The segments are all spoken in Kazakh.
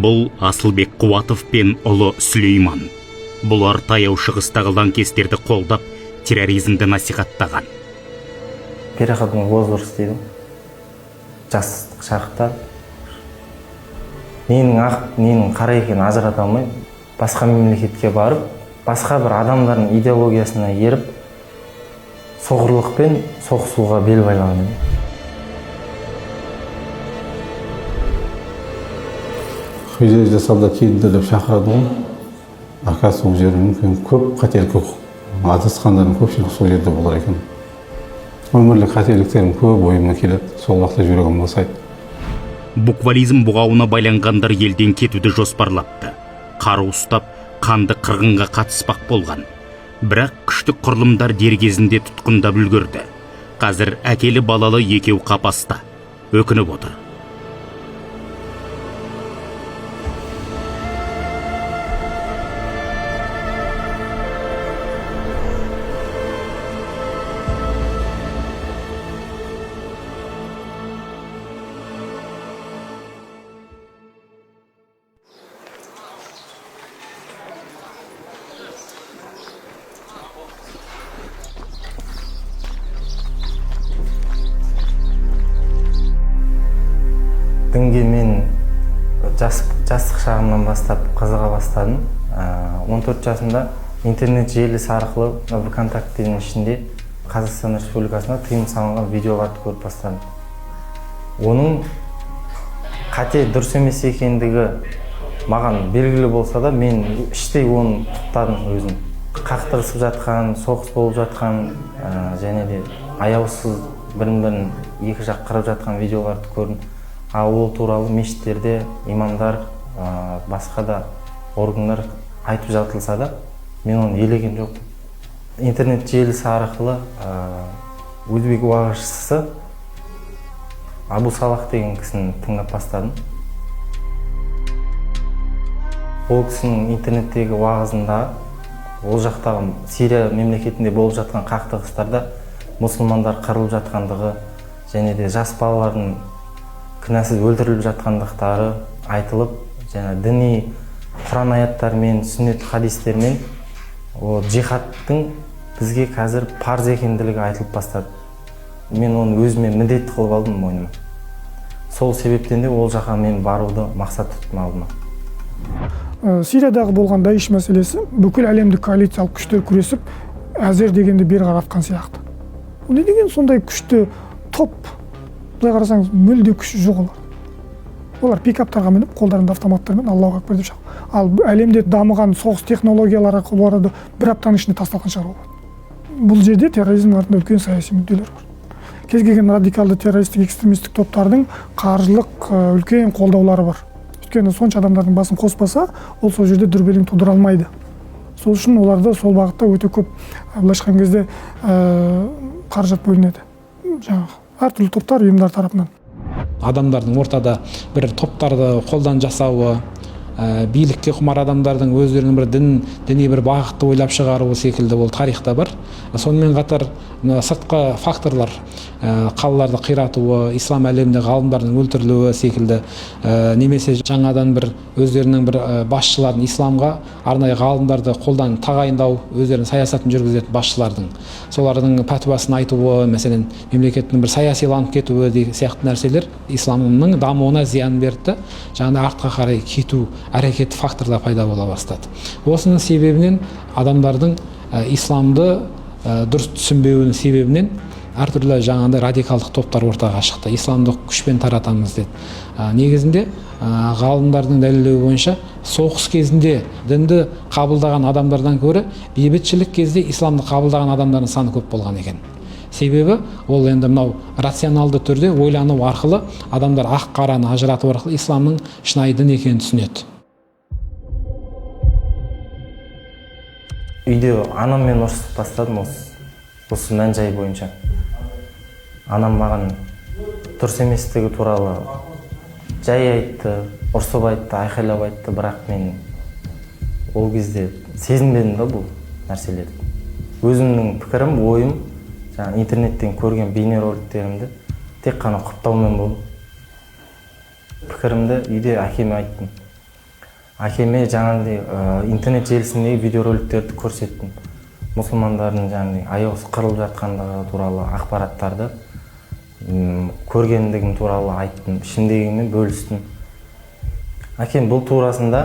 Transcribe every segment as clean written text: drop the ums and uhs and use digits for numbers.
Бұл Асылбек Қуатов пен ұлы Сүлейман. Бұлар таяу шығыстағы лаңкестерді қолдап, терроризмді насихаттаған. Переходный возраст дейді. Жастық шақта ненің ақ, ненің қара екенін ажырата алмай, басқа мемлекетке барып, басқа бір адамдардың идеологиясына еріп, соғырлықпен соғысуға бел байлаған. Хижет жасалда келді деп шақырады ғой. Акасы сол жерде мүмкін көп қателік адасқандардың көпшілігі сол жерде болар екен. Өмірлік қателіктерім көп ойыма келеді, сол уақытта жүрегім босайды. Буквализм бұғауына байланғандар елден кетуді жоспарлапты. Қару ұстап, қанды қырғынға қатыспақ болған. Бірақ күштік құрылымдар дер кезінде тұтқындап үлгерді. Қазір әкелі балалы екеу қапаста. Өкініп отыр. Дінге мен жастық шағымнан бастап қызыға бастадым. 14 жасында интернет желісі арқылы ВКонтактенің ішінде Қазақстан Республикасына тыйым салынған видеоларды көріп бастадым. Оның қате дұрыс емес екендігі маған белгілі болса да, мен іштей оны құптадым өзім. Қақтығысып жатқан, соғыс болып жатқан, және де аяусыз бірін-бірін екі жақ қырып жатқан видеоларды көрдім. Ол туралы мешіттерде имамдар, басқа да органдар айтып жатылса да, мен оны елеген жоқпын. Интернет желісі арқылы өзбек уағызшысы Абу Салах деген кісіні тыңдап бастадым. Ол кісінің интернеттегі уағызында, ол жақтағы Сирия мемлекетінде болып жатқан қақтығыстарда мұсылмандар қырылып жатқандығы, және де жас балалардың күнәсіз өлтіріліп жатқандықтары айтылып, және діни Құран аяттармен, сүннет хадистермен джихадтың бізге қазір парыз екенділігі айтылып бастады. Мен оны өзіме міндет қылып алдым мойныма. Сол себептен де ол жаққа мен баруды мақсат тұттым алдыма. Сириядағы болған Даиш мәселесі бүкіл әлемдік коалициялық күштер күресіп, әзер дегенде бері қаратқан сияқты. Не деген сондай күшті топ? Бұлай қарасаңыз, мүлде күші жоқ олар. Олар пикаптарға мініп, қолдарында автоматтармен Аллаху акбар деп шақырады. Ал әлемде дамыған соғыс технологиялары оларды бір аптаның ішінде тасталған шығар болады. Бұл жерде терроризм артында үлкен саяси мүдделер бар. Кез келген радикалды террористік экстремистік топтардың қаржылық үлкен қолдаулары бар. Өйткені сонша адамдардың басын қоспаса, ол сол жерде дүрбелең тудыра алмайды. Сол үшін оларда сол бағытта өте көп былайша айтқан кезде қаражат бөлінеді. Жаңағы әртүрлі топтар, ұйымдар тарапынан. Адамдардың ортада бір топтарды қолдан жасауы, билікке құмар адамдардың өздерінің бір діни бір бағытты ойлап шығаруы секілді ол тарихта бар. Сонымен қатар сыртқы факторлар, қалаларды қиратуы, ислам әлемінде ғалымдардың өлтірілуі секілді, немесе жаңадан бір өздерінің бір басшыларын исламға арнайы ғалымдарды қолдан тағайындау, өздерінің саясатын жүргізетін басшылардың, солардың пәтуасын айтуы, мәселен мемлекеттің бір саясиланып кетуі сияқты нәрселер исламның дамуына зиян берді, жаңа артқа қарай кету әрекет факторлар пайда бола бастады. Осының себебінен адамдардың исламды дұрыс түсінбеуінің себебінен әртүрлі жаңағындай радикалдық топтар ортаға шықты. Исламды күшпен таратамыз деді. Негізінде ғалымдардың дәлелдеуі бойынша соғыс кезінде дінді қабылдаған адамдардан гөрі бейбітшілік кезде исламды қабылдаған адамдардың саны көп болған екен. Себебі ол енді мынау рационалды түрде ойлану арқылы адамдар ақ қараны ажырату арқылы исламның шынайы дін екенін түсінеді. Үйде анаммен ұрысып бастадым осы мән-жай бойынша. Анам маған дұрыс еместігі туралы жай айтты, ұрсып айтты, айқайлап айтты, бірақ мен ол кезде сезінбедім да бұл нәрселерді. Өзімнің пікірім, ойым, интернеттен көрген бейнероликтерімді тек қана құптаумен болдым. Пікірімді үйде әкеме айттым. әкеме жаңағыдай интернет желісіндегі видеороликтерді көрсеттім. Мұсылмандардың жаңағыдай аяусыз қырылып жатқандығы туралы ақпараттарды көргендігім туралы айттым, ішімдегімен бөлістім. Әкем бұл турасында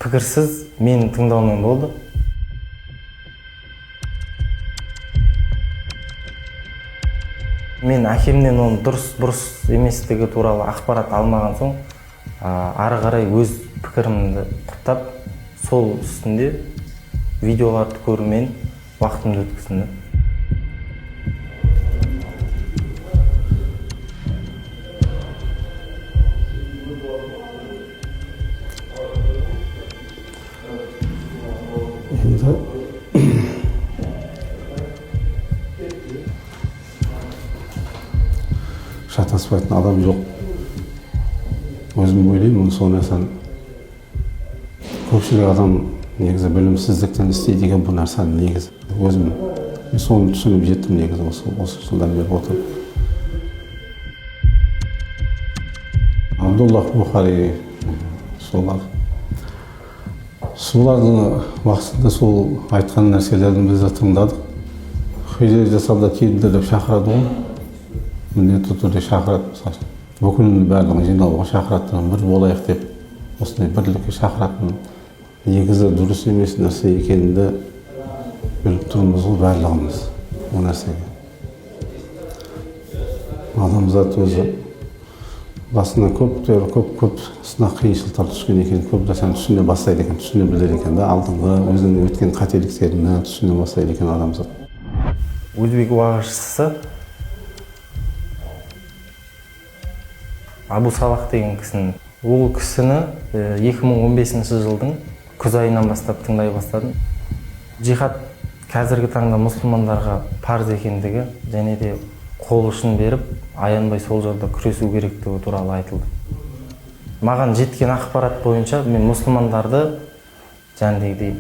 пікірсіз мені тыңдаумен болды. Мен әкемнен оның дұрыс еместігі туралы ақпарат алмаған соң, ары қарай өз пікірімді құптап, сол үстінде видеоларды көрумен уақытымды өткіздім. Шатаспайтын адам жоқ. Өзім ойлаймын, сол нәрсені көпшілік адам негізі білімсіздіктен істейді деген бұл нәрсені негізі. Өзім соны түсініп жеттім негізі осы жылдан бері отырып. Абдуллах Бухари солардың уақытында сол айтқан нәрселерін біз де тыңдадық. Хижра жасауда келіңдер деп шақырады ғой. Міндетті түрде шақырады. Бүкіл барлығын жиналуға шақырады, бір болайық деп, осындай бірлікке шақыратын негізі дұрыс емес нәрсе екенінде біліп тұрмыз ғой барлығымыз ол нәрсеге. Адамзат өзі басына көп сынақ қиыншылықтар түскен екен, көп нәрсені түсіне бастайды екен, түсіне білер екен да, алдыңғы өзінің өткен қателіктерін түсіне бастайды екен адамзат. Өзбек уағызшысы Абу Салах деген кісіні. Ол кісіні 2015 жылдың күз айынан бастап тыңдай бастадым. Жихад қазіргі таңда мұсылмандарға парыз екендігі және де қол ұшын беріп, аянбай сол жолда күресу керектігі туралы айтылды. Маған жеткен ақпарат бойынша мен мұсылмандарды жаңағыдай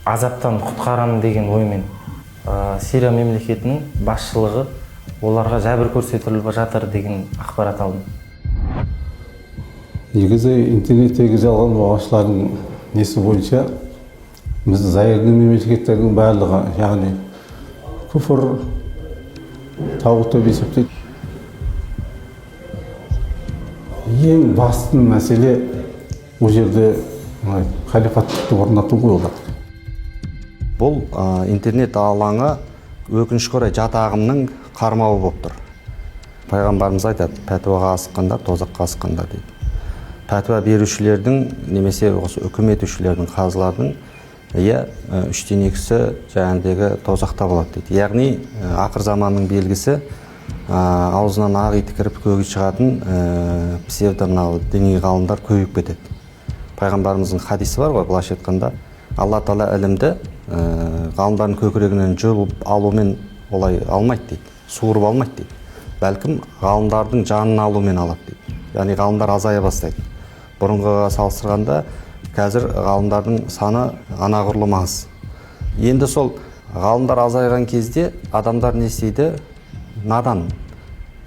азаптан құтқарамын деген оймен Сирия мемлекетінің басшылығы оларға жәбір көрсетіліп жатыр деген ақпарат алдым. Негізі интернеттегі жалған уағызшылардың несі бойынша біз зайырлы мемлекеттердің барлығы, яғни күфір, тағут деп есептейді. Ең басты мәселе ол жерде халифаттықты орнату ғой олар. Бұл интернет алаңы өкінішке орай жат ағымның қармауы болып тұр. Пайғамбарымыз айтады, пәтуаға асыққандар, тозаққа асыққандар дейді. Пәтуа берушілердің, немесе осы үкім етушілердің, қазылардың, үштен екісі жаңағыдегі тозақта болады дейді. Яғни ақыр заманның белгісі аузынан ақ иті кіріп көгі шығатын псевдомынау діни ғалымдар көбейіп кетеді. Пайғамбарымыздың хадисі бар ғой, былайша айтқанда, Алла Тағала ілімді ғалымдардың көкірегінен жұлып алумен олай алмайды дейді, суырып алмайды дейді. Бәлкім ғалымдардың жанын алумен алады дейді. Яғни ғалымдар азая бастайды. Бұрынғыға салыстырғанда қазір ғалымдардың саны анағұрлым аз. Енді сол ғалымдар азайған кезде адамдар не істейді? Надан.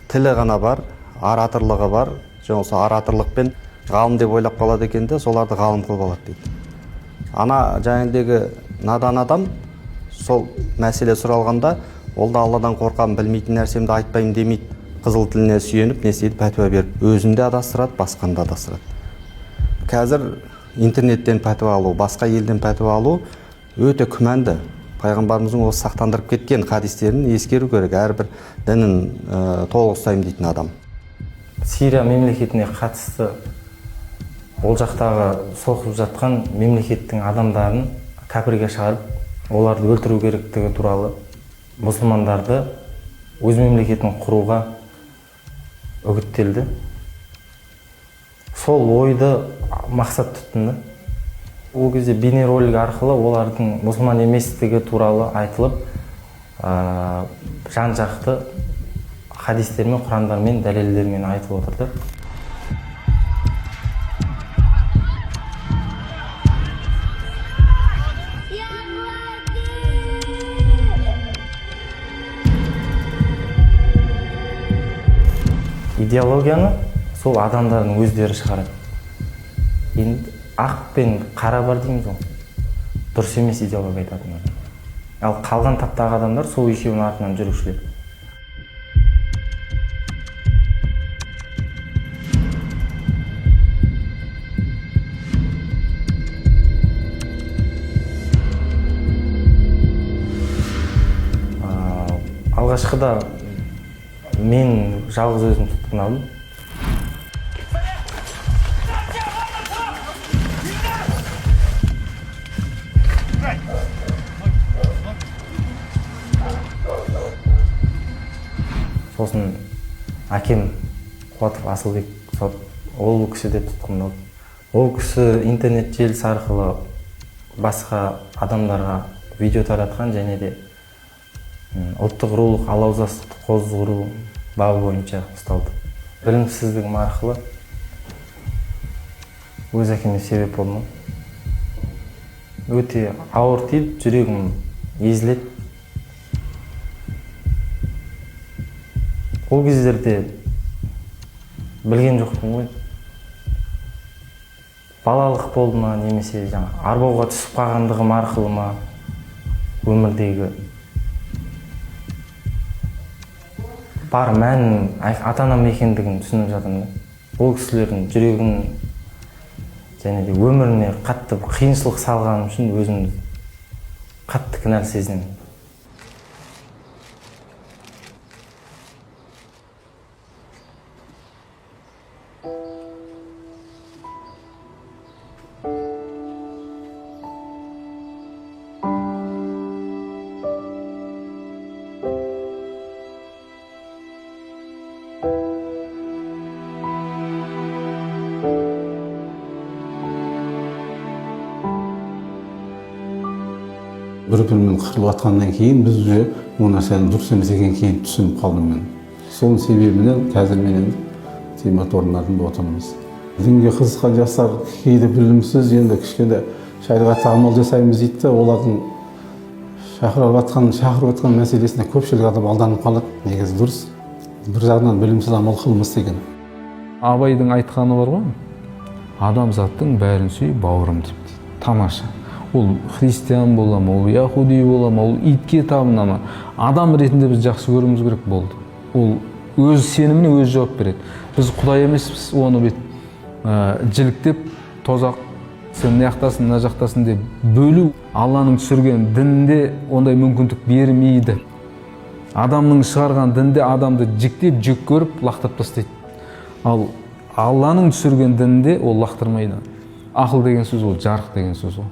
Тілі ғана бар, ораторлығы бар. Және осы ораторлықпен ғалым деп ойлап қалады екен де, соларды ғалым қылып алады дейді. Ана жаңағыдегі надан адам сол мәселе сұралғанда, ол да Алладан қорқамын, білмейтін нәрсемді айтпаймын демейді. Қызыл тіліне сүйеніп, не істейді? Пәтуа беріп, өзінде адастырады, басқанда адастырады. Қазір интернеттен пәтуа алу, басқа елден пәтуа алу өте күмәнді. Пайғамбарымыздың осы сақтандырып кеткен хадистерін ескеру керек, әрбір дінін толық ұстаймын дейтін адам. Сирия мемлекетіне қатысты ол жақтағы соғысып жатқан мемлекеттің адамдарын кәпірге шығарып, оларды өлтіру керектігі туралы мұсылмандарды өз мемлекетін құруға үгіттелді. Сол ойды мақсат тұтынды. Ол кезде бейнеролик арқылы олардың мұсылман еместігі туралы айтылып, жан-жақты хадистермен, құрандармен, дәлелдермен айтып отырды. Идеологияны сол адамдардың өздері шығарады. енді ақ пен қара бар дейміз ғой, дұрыс емес идеология айтатын. Ал қалған таптағы адамдар сол екеуінің артынан жүрушілер. Алғашқыда мен жалғыз өзім тұтқын алдым. Сосын әкем Қуатов Асылбек, ол кісі де тұтқындалды. Ол кісі интернет желісі арқылы басқа адамдарға видео таратқан және де ұлттық рулық алауыздықты қоздыру бабы бойынша ұсталды. Білімсіздігім арқылы өз әкеме себеп болдым. Өте ауыр тиді, жүрегім езіледі. Ол кездерде білген жоқпын ғой. Балалық болды ма, немесе арбауға түсіп қалғандығым арқылы ма, өмірдегі бар мәнін ата-анам екендігін түсініп жатырмын. Ол кісілердің жүрегін және де өміріне қатты қиыншылық салғаным үшін өзімді қатты кінәлі сезінемін. Бір-бірімен қырылып жатқаннан кейін біз уже ол нәрсенің дұрыс емес екенін кейін түсініп қалдым мен. Соның себебінен қазір мен крематорийларда отырмыз. Дінге қызыққан жастар кейде білімсіз, енді кішкене шариғатта амал жасаймыз дейді, олардың шақырып жатқан мәселесіне көпшілік адам алданып қалады. Негізі дұрыс. Бір жағынан білімсіз амал қылмыс деген. Абайдың айтқаны бар ғой, адамзаттың бәрін сүй, бауырым деп. Тамаша. Ол христиан бола ма, ол яхуди бола ма, ол итке табына ма, адам ретінде біз жақсы көруіміз керек болды. Ол өз сеніміне өз жауап береді. Біз Құдай емеспіз, оны бет жіліктеп, тозақ, сен не жақтасың, мына жақтасың деп бөлу Алланың түсірген дінінде ондай мүмкіндік бермейді. Адамның шығарған дінде адамды жіктеп, жек көріп, лақтырып тастайды. Ал Алланың түсірген дінінде ол лақтырмайды. Ақыл деген сөз ол жарық деген сөз ол.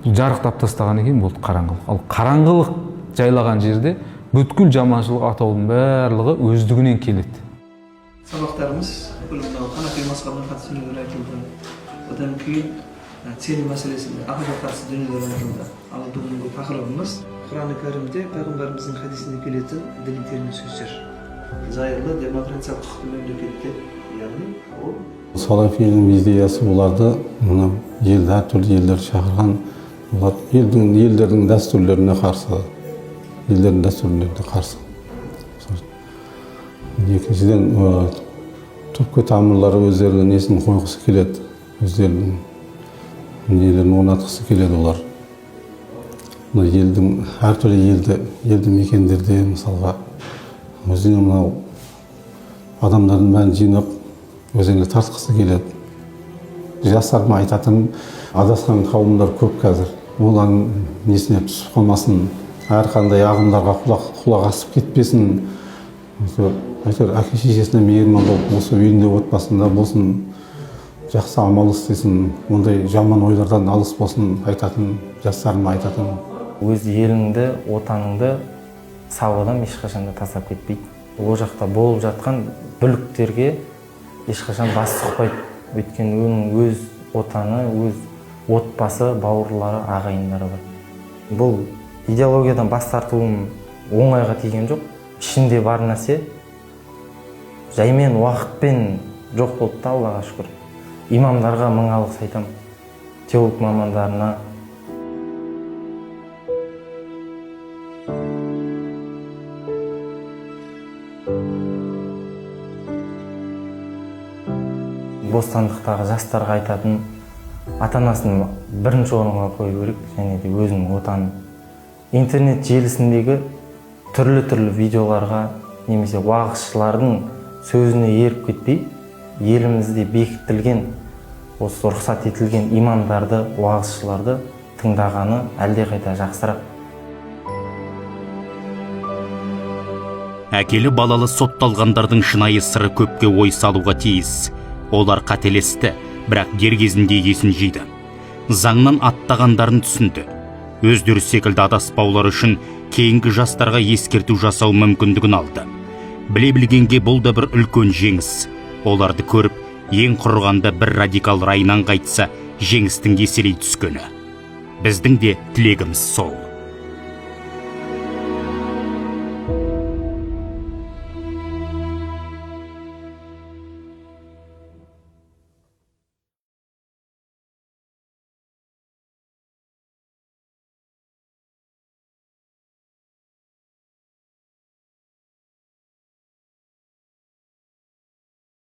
Жарықтап тастаған екен болды қараңғылық. Ал қараңғылық жайлаған жерде бүткіл жаманшылық атаудың барлығы өздігінен келеді. Сабақтарымыз мынау Ханафи мазхабына қатысты дүниелер айтылды. Одан кейін сенім мәселесінде ақылға қатысты дүниелер айтылды. Ал бүгінгі тақырыбымыз Құран-ы Кәрімде пайғамбарымыздың хадисінде келетін діни термин сөздер. Зайырлы демократиялық құқықты мемлекетте, яғни ол Салафизм идеясы оларды мына әртүрлі елдер шақырған, олар елдердің дәстүрлеріне қарсы. Екіншіден түпкі тамырлары өздерінің несін қойғысы келеді, өздерінің нелерін орнатқысы келеді олар. Елдің әртүрлі елді мекендерде мысалға өзіне мынау адамдардың бәрін жинап өзіне тартқысы келеді. Жастарыма айтатын адасқан қауымдар көп қазір. Олардың несіне түсіп қалмасын, әрқандай ағымдарға құлақ асып кетпесін. Әйтеуір әке-шешесіне мейірман болып, осы үйінде отбасында болсын, жақсы амал істесін, ондай жаман ойлардан алыс болсын айтатын, жастарыма айтатын. Өз еліңді, отаныңды сауадан ешқашанда тастап кетпейді. Ол жақта болып жатқан бүліктерге ешқашан бас сұқпайды. Өйткені оның өз отаны, өз отбасы, бауырлары, ағайындары бар. Бұл идеологиядан бас тартуым оңайға тиген жоқ. Ішінде бар нәрсе жаймен уақытпен жоқ болды да, Аллаға шүкір. Имамдарға мың алғыс айтамын, теолог мамандарына. бостандықтағы жастарға айтатын, ата-анасын бірінші орынға қою керек, және де өзінің отанын. Интернет желісіндегі түрлі видеоларға немесе уағызшылардың сөзіне еріп кетпей, елімізде бекітілген, осы рұқсат етілген имамдарды, уағызшыларды тыңдағаны әлдеқайда жақсырақ. Әкелі балалы сотталғандардың шынайы сыры көпке ой салуға тиіс. Олар қателесті, бірақ дер кезінде есін жиды. Заңнан аттағандарын түсінді. Өздері секілді адаспаулар үшін кейінгі жастарға ескерту жасау мүмкіндігін алды. Біле білгенге бұл да бір үлкен жеңіс. Оларды көріп, ең құрғанда бір радикал райынан қайтса, жеңістің еселей түскені. Біздің де тілегіміз сол.